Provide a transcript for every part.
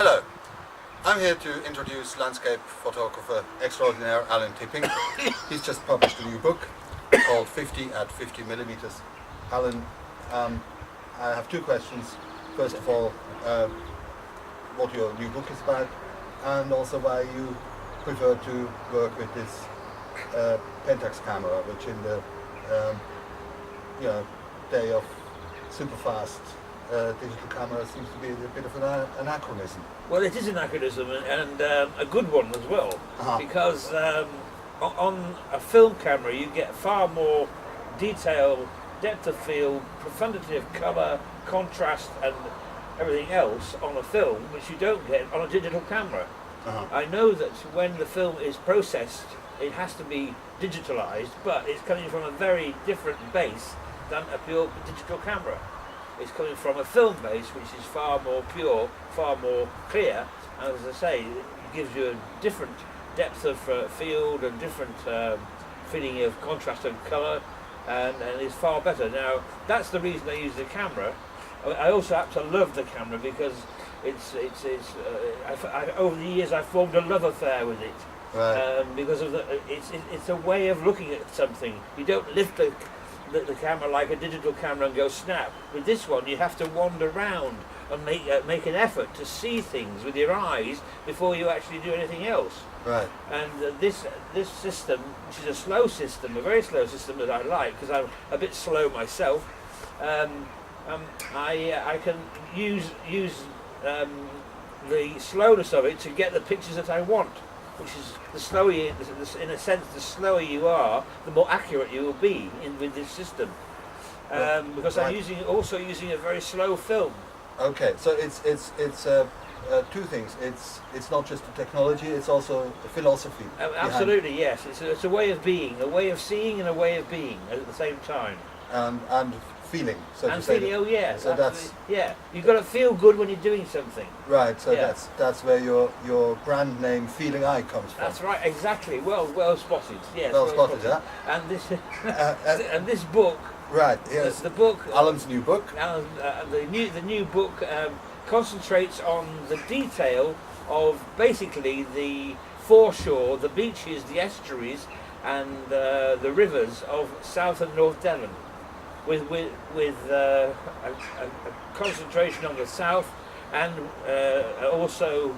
Hello, I'm here to introduce landscape photographer extraordinaire Alun Tipping. He's just published a new book called 50 at 50 millimeters. Alan, I have two questions. First of all, what your new book is about, and also why you prefer to work with this Pentax camera, which in the day of super fast digital camera seems to be a bit of an anachronism. Well, it is an anachronism, and a good one as well, because on a film camera you get far more detail, depth of field, profundity of colour, contrast and everything else on a film, which you don't get on a digital camera. I know that when the film is processed it has to be digitalised, but it's coming from a very different base than a pure digital camera. It's coming from a film base which is far more pure, far more clear, and as I say, it gives you a different depth of field and different feeling of contrast and colour, and is far better. Now, that's the reason I use the camera. I also happen to love the camera because over the years I've formed a love affair with it. Right. Because of it's a way of looking at something. You don't lift the camera like a digital camera and go snap. With this one you have to wander around and make an effort to see things with your eyes before you actually do anything else. Right. And this system, which is a slow system, a very slow system that I like because I'm a bit slow myself, I can use the slowness of it to get the pictures that I want, which is the slower you, in a sense, the slower you are, the more accurate you will be with this system. Because I'm also using a very slow film. Okay, so it's two things. It's not just a technology; it's also a philosophy. Absolutely, yes. It's a way of being, a way of seeing, and a way of being at the same time. And feeling. So and feeling. Oh yeah. So that's You've got to feel good when you're doing something. Right. So that's where your brand name Feeling Eye comes from. That's right. Exactly. Well spotted. Yes. Well spotted. Yeah. And this and this book. Right. Yes. The book. Alan's new book. The new book concentrates on the detail of basically the foreshore, the beaches, the estuaries, and the rivers of South and North Devon, with a concentration on the south, and also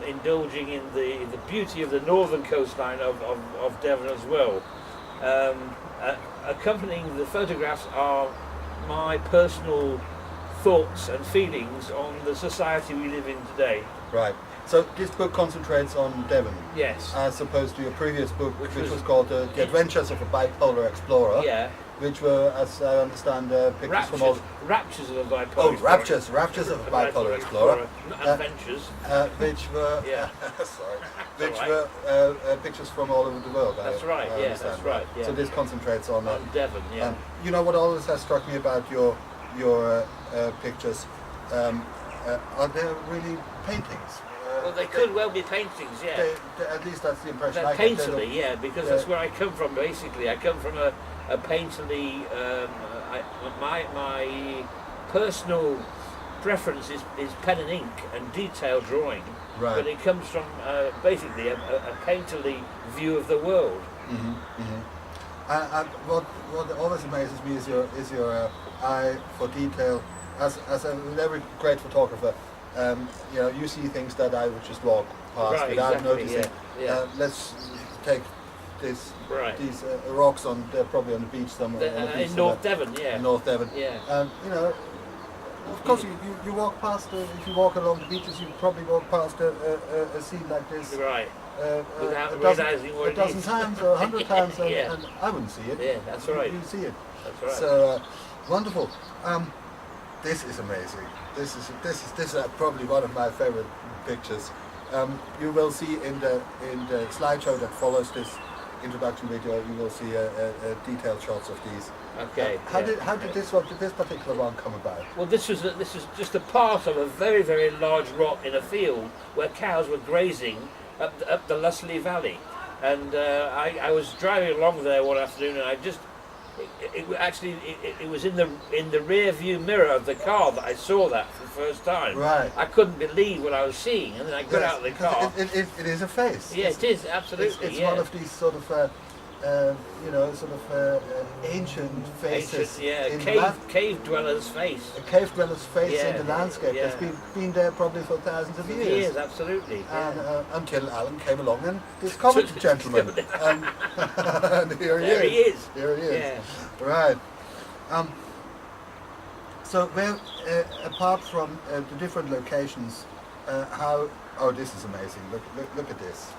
indulging in the beauty of the northern coastline of Devon as well. Accompanying the photographs are my personal thoughts and feelings on the society we live in today. Right. So this book concentrates on Devon. Yes. As opposed to your previous book, which was called The Adventures of a Bipolar Explorer. Yeah. Which were, as I understand, pictures from all... Raptures of a Bipolar Oh, Explorer. Raptures of a Bipolar Explorer. Adventures. Which were... Yeah. Sorry. Which were pictures from all over the world. That's right, yes, that's right. Yeah. So this concentrates on Devon, yeah. You know what always has struck me about your pictures? Are they really paintings? Well, they could well be paintings, yeah. At least that's the impression They're I get. painterly, yeah, because that's where I come from, basically. I come from a painterly... my personal preference is pen and ink and detail drawing. Right. But it comes from basically a painterly view of the world. Mm-hmm, mm-hmm. And what always amazes me is your eye for detail. As every great photographer, you see things that I would just walk past without noticing. Yeah. Let's take these rocks they're probably on the beach somewhere. In North Devon, yeah. In North Devon. Yeah. Of course, you walk past. If you walk along the beaches, you probably walk past a scene like this. Right. Without realising what it is. A dozen times or 100 times, and I wouldn't see it. Yeah, that's right. You see it. That's right. So wonderful. This is amazing. This is probably one of my favorite pictures. You will see in the slideshow that follows this introduction video, you will see detailed shots of these. Okay. How did this particular one come about? Well, this is just a part of a very, very large rock in a field where cows were grazing up the Lussley Valley, and I was driving along there one afternoon, and I just it was in the rear view mirror of the car that I saw that for the first time. Right. I couldn't believe what I was seeing, and then I got out of the car. It is a face. Yeah, it is absolutely. It's one of these sort of ancient faces. Cave dweller's face. A cave dweller's face in the landscape yeah. that's been there probably for thousands of years. Years, absolutely. And until Alan came along and discovered the gentleman. And here he is. Here he is. Yeah. Right. So, well, apart from the different locations, how? Oh, this is amazing! Look at this.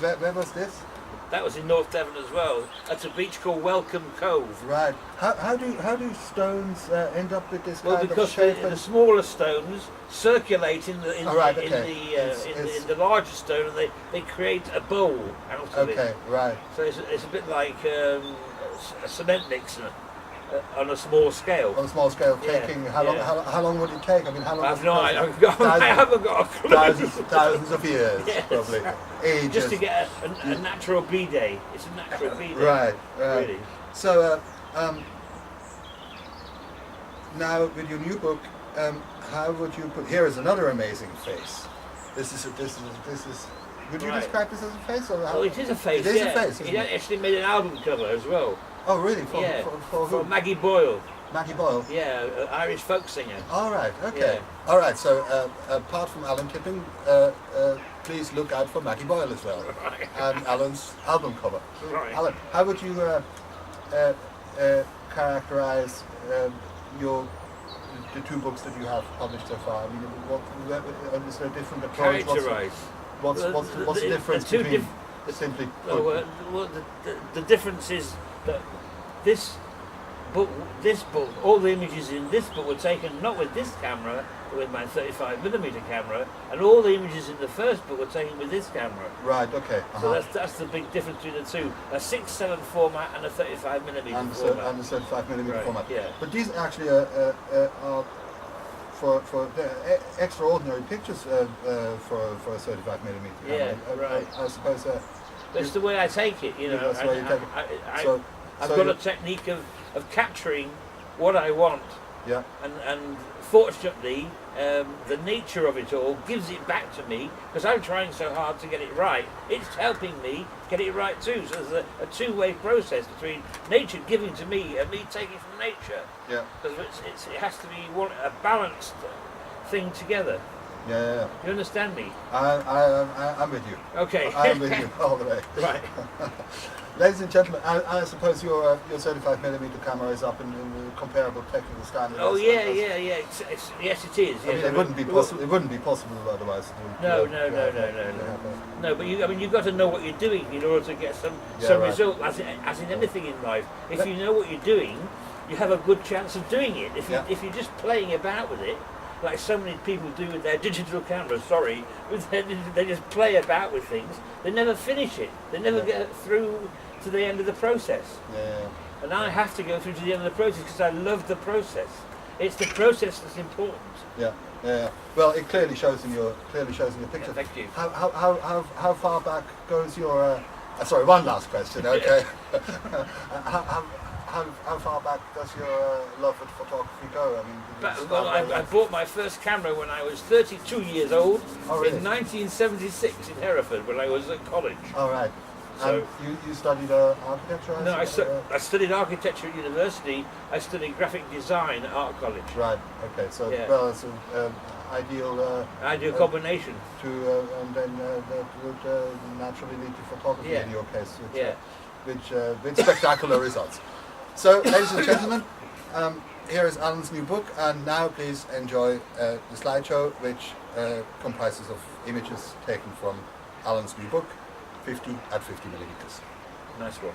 Where was this? That was in North Devon as well. That's a beach called Welcome Cove. Right. How do stones end up with this kind of because shape? the smaller stones circulate in the larger stone, and they create a bowl out of it. Okay. Right. So it's a bit like a cement mixer. On a small scale. On a small scale, taking how long would it take? I mean, how long? I haven't got a clue. Thousands of years, yes. probably. Ages. Just to get a natural B-day. It's a natural B-day. Right. Really. So now with your new book, how would you put? Here is another amazing face. This is. Would you describe this as a face or? Well, it is a face. It is a face. He actually made an album cover as well. Oh, really? For who? For Maggie Boyle. Maggie Boyle? Yeah, Irish folk singer. All right, okay. Yeah. All right, so apart from Alun Tipping, please look out for Maggie Boyle as well. Right. And Alan's album cover. Right. Alan, how would you characterize the two books that you have published so far? I mean, is there a different approach? Characterize. What's the difference between simply put? The difference is that this book, all the images in this book were taken not with this camera, but with my 35mm camera, and all the images in the first book were taken with this camera. Right. Okay. So that's the big difference between the two: a 6:7 format and a 35mm format. And the 35mm format. Yeah. But these actually are for the extraordinary pictures for a 35mm camera. Yeah. Right. I suppose. That's the way I take it, you know. That's the way you take it. I've got a technique of capturing what I want. Yeah. And fortunately, the nature of it all gives it back to me, because I'm trying so hard to get it right. It's helping me get it right too. So there's a two-way process between nature giving to me and me taking from nature. Yeah. Because it has to be a balanced thing together. Yeah. You understand me? I'm with you. Okay. I'm with you all the way. Right. Ladies and gentlemen, I suppose your 35mm camera is up in comparable technical standards. Oh yeah. Yes, it is. I mean, it wouldn't be possible. It wouldn't be possible otherwise. No. No, but you've got to know what you're doing in order to get some result. As in anything in life, if you know what you're doing, you have a good chance of doing it. If you're just playing about with it, like so many people do with their digital cameras, they just play about with things. They never finish it. They never get through to the end of the process. Yeah. And I have to go through to the end of the process because I love the process. It's the process that's important. Yeah. Well, it clearly shows in your picture. Yeah, thank you. How far back goes your? Sorry, one last question. Okay. How far back does your love of photography go? I mean, I bought my first camera when I was 32 years old really? in 1976 in Hereford when I was at college. All right. So you studied architecture? No, I studied architecture at university. I studied graphic design at art college. Right. Okay. So it's an ideal combination. And then that would naturally lead to photography in your case, with spectacular results. So, ladies and gentlemen, here is Alan's new book, and now please enjoy the slideshow, which comprises of images taken from Alan's new book, 50 at 50mm. Nice one.